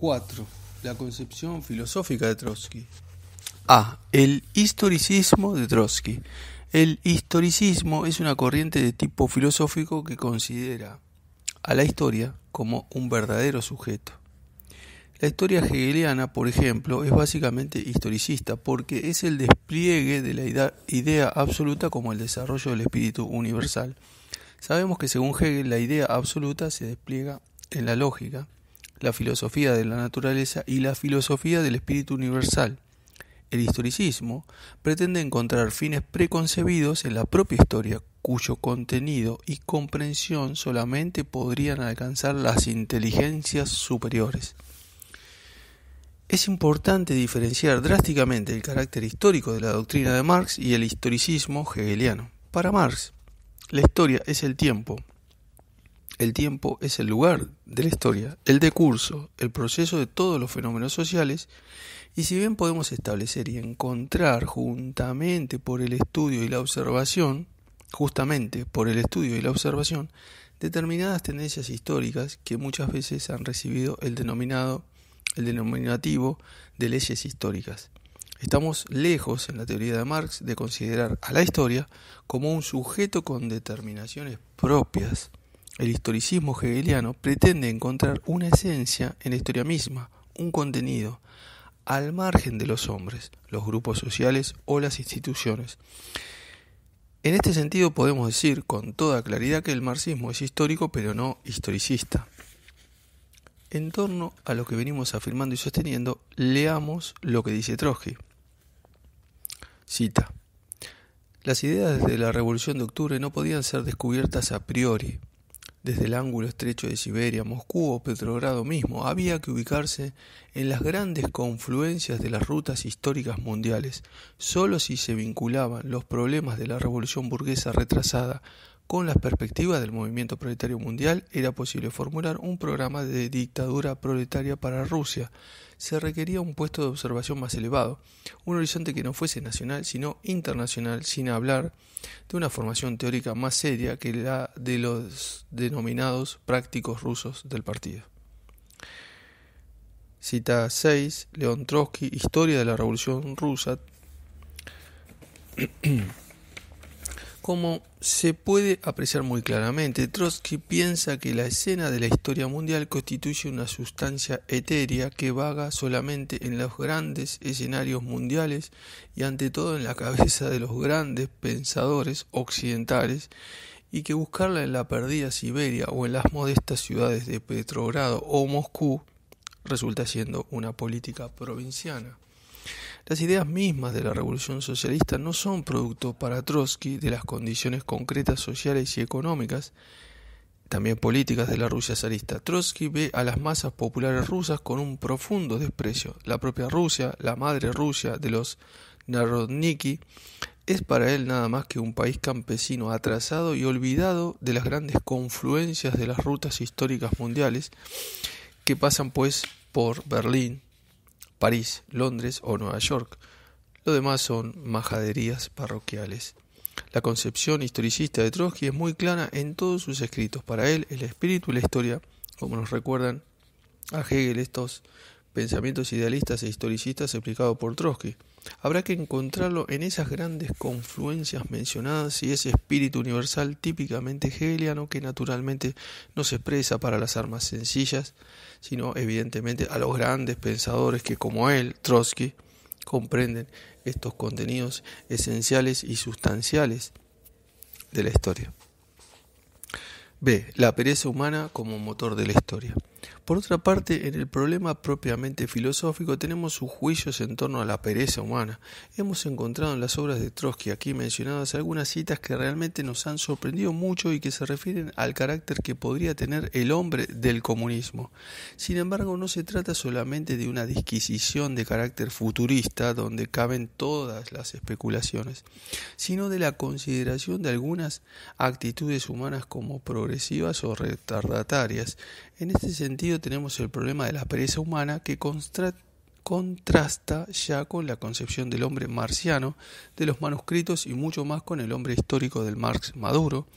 4. La concepción filosófica de Trotsky. A. El historicismo de Trotsky. El historicismo es una corriente de tipo filosófico que considera a la historia como un verdadero sujeto. La historia hegeliana, por ejemplo, es básicamente historicista porque es el despliegue de la idea absoluta como el desarrollo del espíritu universal. Sabemos que según Hegel la idea absoluta se despliega en la lógica, la filosofía de la naturaleza y la filosofía del espíritu universal. El historicismo pretende encontrar fines preconcebidos en la propia historia, cuyo contenido y comprensión solamente podrían alcanzar las inteligencias superiores. Es importante diferenciar drásticamente el carácter histórico de la doctrina de Marx y el historicismo hegeliano. Para Marx, la historia es el tiempo es el lugar de la historia, el decurso, el proceso de todos los fenómenos sociales, y si bien podemos establecer y encontrar justamente por el estudio y la observación, determinadas tendencias históricas que muchas veces han recibido el denominativo de leyes históricas. Estamos lejos, en la teoría de Marx, de considerar a la historia como un sujeto con determinaciones propias. El historicismo hegeliano pretende encontrar una esencia en la historia misma, un contenido, al margen de los hombres, los grupos sociales o las instituciones. En este sentido podemos decir con toda claridad que el marxismo es histórico pero no historicista. En torno a lo que venimos afirmando y sosteniendo, leamos lo que dice Trotsky. Cita: las ideas de la Revolución de Octubre no podían ser descubiertas a priori. Desde el ángulo estrecho de Siberia, Moscú o Petrogrado mismo, había que ubicarse en las grandes confluencias de las rutas históricas mundiales. Solo si se vinculaban los problemas de la revolución burguesa retrasada con las perspectivas del movimiento proletario mundial, era posible formular un programa de dictadura proletaria para Rusia. Se requería un puesto de observación más elevado, un horizonte que no fuese nacional, sino internacional, sin hablar de una formación teórica más seria que la de los denominados prácticos rusos del partido. Cita 6, León Trotsky, Historia de la Revolución Rusa. Como se puede apreciar muy claramente, Trotsky piensa que la escena de la historia mundial constituye una sustancia etérea que vaga solamente en los grandes escenarios mundiales y ante todo en la cabeza de los grandes pensadores occidentales, y que buscarla en la perdida Siberia o en las modestas ciudades de Petrogrado o Moscú resulta siendo una política provinciana. Las ideas mismas de la revolución socialista no son producto para Trotsky de las condiciones concretas sociales y económicas, también políticas de la Rusia zarista. Trotsky ve a las masas populares rusas con un profundo desprecio. La propia Rusia, la madre Rusia de los Narodniki, es para él nada más que un país campesino atrasado y olvidado de las grandes confluencias de las rutas históricas mundiales que pasan pues por Berlín, París, Londres o Nueva York. Lo demás son majaderías parroquiales. La concepción historicista de Trotsky es muy clara en todos sus escritos. Para él, el espíritu y la historia, como nos recuerdan a Hegel estos pensamientos idealistas e historicistas explicados por Trotsky, habrá que encontrarlo en esas grandes confluencias mencionadas y ese espíritu universal típicamente hegeliano que naturalmente no se expresa para las armas sencillas, sino evidentemente a los grandes pensadores que, como él, Trotsky, comprenden estos contenidos esenciales y sustanciales de la historia. B. La pereza humana como motor de la historia. Por otra parte, en el problema propiamente filosófico tenemos sus juicios en torno a la pereza humana. Hemos encontrado en las obras de Trotsky aquí mencionadas algunas citas que realmente nos han sorprendido mucho y que se refieren al carácter que podría tener el hombre del comunismo. Sin embargo, no se trata solamente de una disquisición de carácter futurista donde caben todas las especulaciones, sino de la consideración de algunas actitudes humanas como progresivas o retardatarias. En este sentido tenemos el problema de la pereza humana que contrasta ya con la concepción del hombre marciano de los manuscritos y mucho más con el hombre histórico del Marx maduro,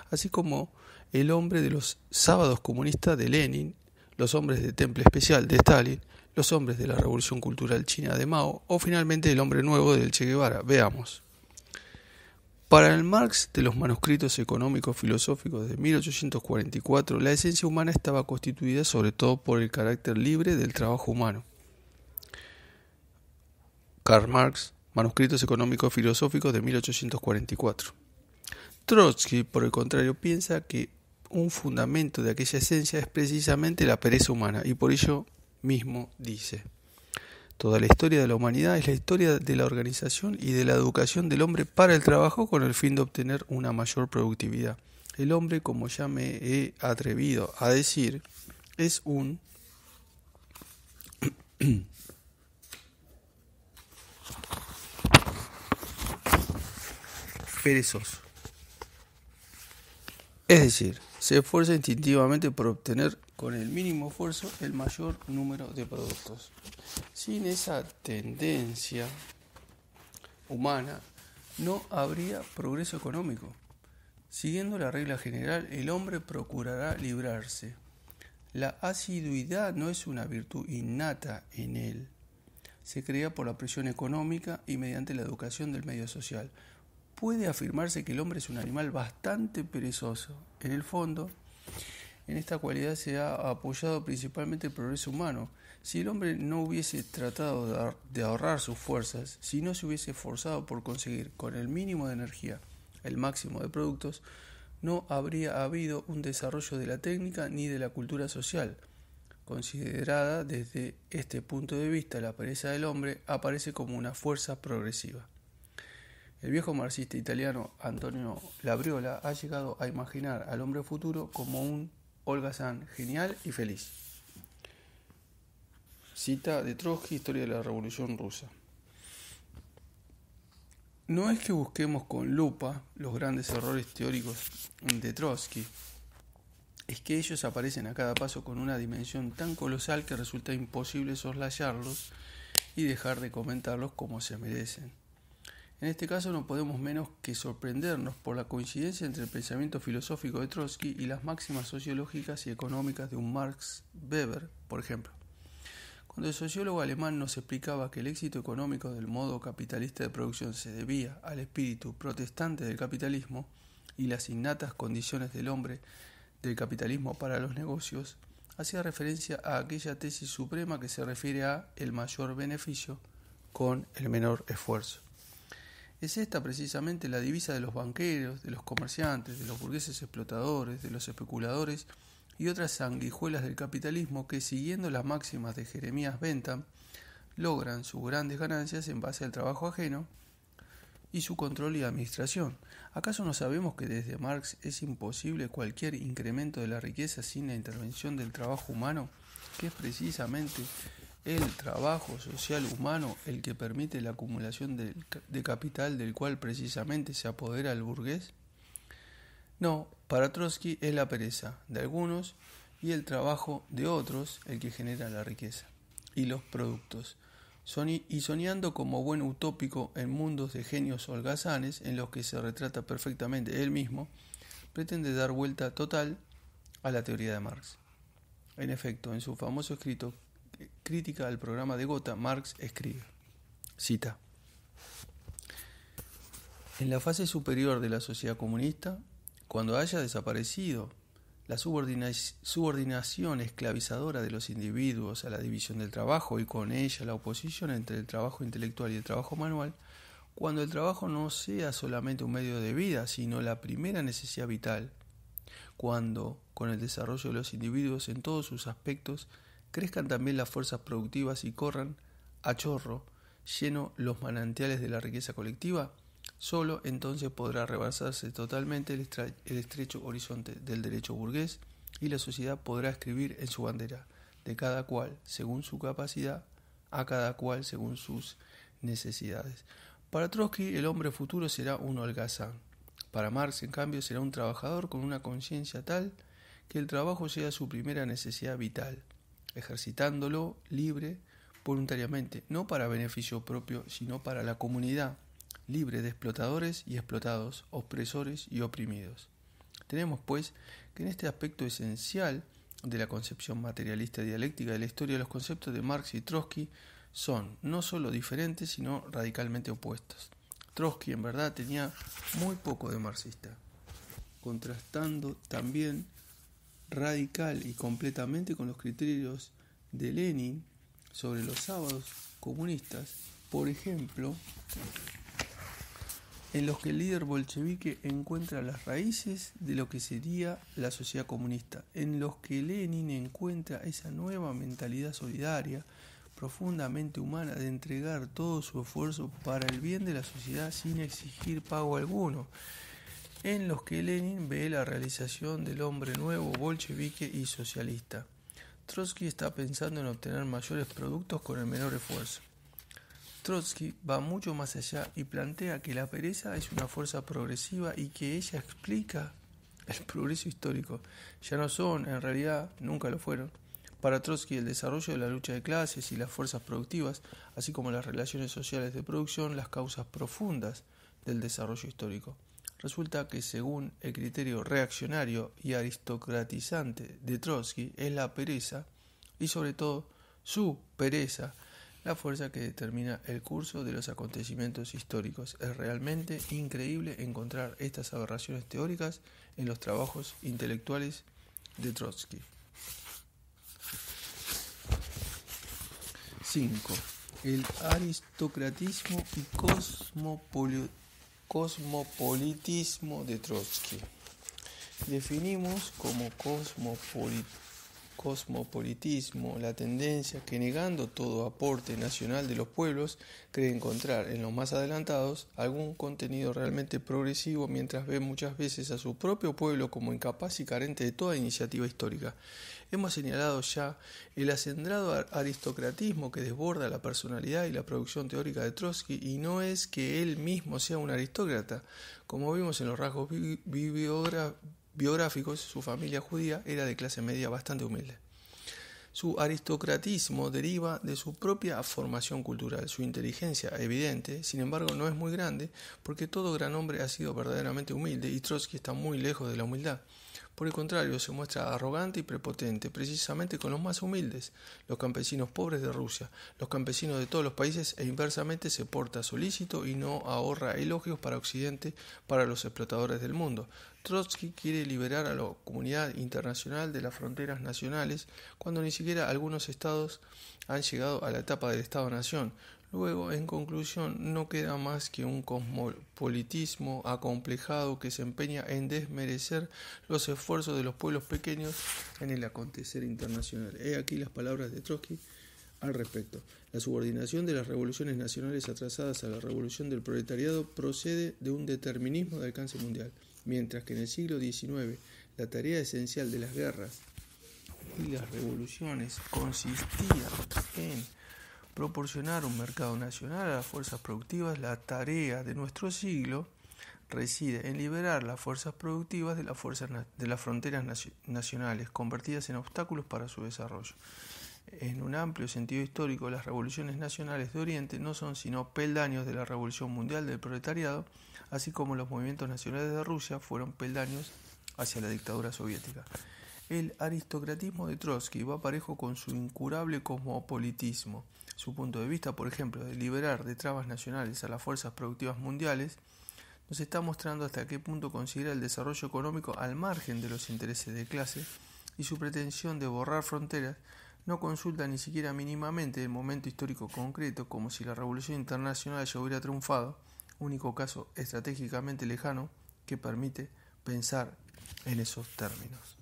así como el hombre de los sábados comunistas de Lenin, los hombres de temple especial de Stalin, los hombres de la Revolución Cultural China de Mao o finalmente el hombre nuevo del Che Guevara. Veamos. Para el Marx de los manuscritos económicos filosóficos de 1844, la esencia humana estaba constituida sobre todo por el carácter libre del trabajo humano. Karl Marx, manuscritos económicos filosóficos de 1844. Trotsky, por el contrario, piensa que un fundamento de aquella esencia es precisamente la pereza humana y por ello mismo dice: toda la historia de la humanidad es la historia de la organización y de la educación del hombre para el trabajo con el fin de obtener una mayor productividad. El hombre, como ya me he atrevido a decir, es un perezoso. Es decir, se esfuerza instintivamente por obtener con el mínimo esfuerzo el mayor número de productos. Sin esa tendencia humana no habría progreso económico. Siguiendo la regla general, el hombre procurará librarse. La asiduidad no es una virtud innata en él. Se crea por la presión económica y mediante la educación del medio social. Puede afirmarse que el hombre es un animal bastante perezoso. En el fondo, en esta cualidad se ha apoyado principalmente el progreso humano. Si el hombre no hubiese tratado de ahorrar sus fuerzas, si no se hubiese esforzado por conseguir con el mínimo de energía el máximo de productos, no habría habido un desarrollo de la técnica ni de la cultura social. Considerada desde este punto de vista, la pereza del hombre aparece como una fuerza progresiva. El viejo marxista italiano Antonio Labriola ha llegado a imaginar al hombre futuro como un holgazán genial y feliz. Cita de Trotsky, Historia de la Revolución Rusa. No es que busquemos con lupa los grandes errores teóricos de Trotsky, es que ellos aparecen a cada paso con una dimensión tan colosal que resulta imposible soslayarlos y dejar de comentarlos como se merecen. En este caso no podemos menos que sorprendernos por la coincidencia entre el pensamiento filosófico de Trotsky y las máximas sociológicas y económicas de un Max Weber, por ejemplo. Cuando el sociólogo alemán nos explicaba que el éxito económico del modo capitalista de producción se debía al espíritu protestante del capitalismo y las innatas condiciones del hombre del capitalismo para los negocios, hacía referencia a aquella tesis suprema que se refiere a el mayor beneficio con el menor esfuerzo. Es esta precisamente la divisa de los banqueros, de los comerciantes, de los burgueses explotadores, de los especuladores y otras sanguijuelas del capitalismo que, siguiendo las máximas de Jeremías Bentham, logran sus grandes ganancias en base al trabajo ajeno y su control y administración. ¿Acaso no sabemos que desde Marx es imposible cualquier incremento de la riqueza sin la intervención del trabajo humano, que es precisamente el trabajo social humano el que permite la acumulación de capital del cual precisamente se apodera el burgués? No, para Trotsky es la pereza de algunos y el trabajo de otros el que genera la riqueza y los productos. Y soñando como buen utópico en mundos de genios holgazanes en los que se retrata perfectamente él mismo, pretende dar vuelta total a la teoría de Marx. En efecto, en su famoso escrito Crítica al programa de Gotha, Marx escribe, cita: en la fase superior de la sociedad comunista, cuando haya desaparecido la subordinación esclavizadora de los individuos a la división del trabajo y con ella la oposición entre el trabajo intelectual y el trabajo manual, cuando el trabajo no sea solamente un medio de vida, sino la primera necesidad vital, cuando, con el desarrollo de los individuos en todos sus aspectos, crezcan también las fuerzas productivas y corran a chorro lleno los manantiales de la riqueza colectiva, solo entonces podrá rebasarse totalmente el estrecho horizonte del derecho burgués y la sociedad podrá escribir en su bandera, de cada cual según su capacidad, a cada cual según sus necesidades. Para Trotsky el hombre futuro será un holgazán. Para Marx, en cambio, será un trabajador con una conciencia tal que el trabajo sea su primera necesidad vital, ejercitándolo libre, voluntariamente, no para beneficio propio, sino para la comunidad, libre de explotadores y explotados, opresores y oprimidos. Tenemos, pues, que en este aspecto esencial de la concepción materialista dialéctica de la historia, los conceptos de Marx y Trotsky son no solo diferentes, sino radicalmente opuestos. Trotsky en verdad tenía muy poco de marxista, contrastando también radical y completamente con los criterios de Lenin sobre los sábados comunistas, por ejemplo, en los que el líder bolchevique encuentra las raíces de lo que sería la sociedad comunista, en los que Lenin encuentra esa nueva mentalidad solidaria, profundamente humana, de entregar todo su esfuerzo para el bien de la sociedad sin exigir pago alguno, en los que Lenin ve la realización del hombre nuevo, bolchevique y socialista. Trotsky está pensando en obtener mayores productos con el menor esfuerzo. Trotsky va mucho más allá y plantea que la pereza es una fuerza progresiva y que ella explica el progreso histórico. Ya no son, en realidad, nunca lo fueron. Para Trotsky, el desarrollo de la lucha de clases y las fuerzas productivas, así como las relaciones sociales de producción, las causas profundas del desarrollo histórico. Resulta que, según el criterio reaccionario y aristocratizante de Trotsky, es la pereza, y sobre todo su pereza, la fuerza que determina el curso de los acontecimientos históricos. Es realmente increíble encontrar estas aberraciones teóricas en los trabajos intelectuales de Trotsky. 5. El aristocratismo y cosmopolitismo de Trotsky. Definimos como cosmopolitismo la tendencia que, negando todo aporte nacional de los pueblos, cree encontrar en los más adelantados algún contenido realmente progresivo, mientras ve muchas veces a su propio pueblo como incapaz y carente de toda iniciativa histórica. Hemos señalado ya el acendrado aristocratismo que desborda la personalidad y la producción teórica de Trotsky, y no es que él mismo sea un aristócrata. Como vimos en los rasgos biográficos, su familia judía era de clase media bastante humilde. Su aristocratismo deriva de su propia formación cultural. Su inteligencia, evidente, sin embargo, no es muy grande, porque todo gran hombre ha sido verdaderamente humilde, y Trotsky está muy lejos de la humildad. Por el contrario, se muestra arrogante y prepotente, precisamente con los más humildes, los campesinos pobres de Rusia, los campesinos de todos los países, e inversamente se porta solícito y no ahorra elogios para Occidente, para los explotadores del mundo. Trotsky quiere liberar a la comunidad internacional de las fronteras nacionales, cuando ni siquiera algunos estados han llegado a la etapa del Estado-Nación. Luego, en conclusión, no queda más que un cosmopolitismo acomplejado que se empeña en desmerecer los esfuerzos de los pueblos pequeños en el acontecer internacional. He aquí las palabras de Trotsky al respecto. La subordinación de las revoluciones nacionales atrasadas a la revolución del proletariado procede de un determinismo de alcance mundial, mientras que en el siglo XIX la tarea esencial de las guerras y las revoluciones consistía en proporcionar un mercado nacional a las fuerzas productivas. La tarea de nuestro siglo reside en liberar las fuerzas productivas de las fronteras nacionales, convertidas en obstáculos para su desarrollo. En un amplio sentido histórico, las revoluciones nacionales de Oriente no son sino peldaños de la revolución mundial del proletariado, así como los movimientos nacionales de Rusia fueron peldaños hacia la dictadura soviética. El aristocratismo de Trotsky va parejo con su incurable cosmopolitismo. Su punto de vista, por ejemplo, de liberar de trabas nacionales a las fuerzas productivas mundiales, nos está mostrando hasta qué punto considera el desarrollo económico al margen de los intereses de clase, y su pretensión de borrar fronteras no consulta ni siquiera mínimamente el momento histórico concreto, como si la revolución internacional ya hubiera triunfado, único caso estratégicamente lejano que permite pensar en esos términos.